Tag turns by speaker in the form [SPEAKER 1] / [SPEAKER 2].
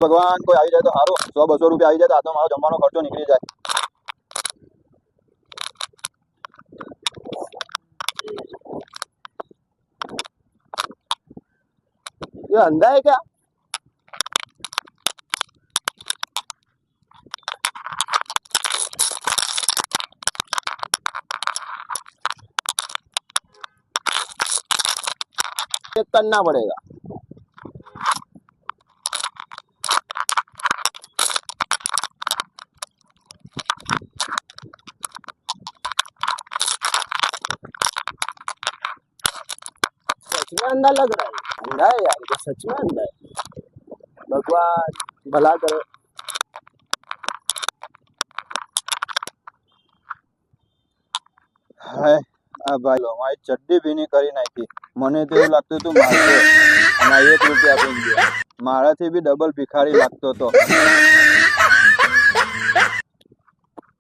[SPEAKER 1] ભગવાન કોઈ આવી જાય તો સારું, 100-200 રૂપિયા આવી જાય તો આ તો મારો જમવાનો ખર્ચો નીકળી જાય. ये अंधा है क्या? करना पड़ेगा. सच में अंधा लग रहा है. अंधा है यार, तो सच में अंधा है. भगवान भला करे. हाय આ ભાઈ લો મારી ચડ્ડી ભીની કરી નાખી. મને તો એવું લાગતું હતું મારશે અને 1 રૂપિયા આપી દે. મારાથી બી ડબલ ભિખારી લાગતો હતો.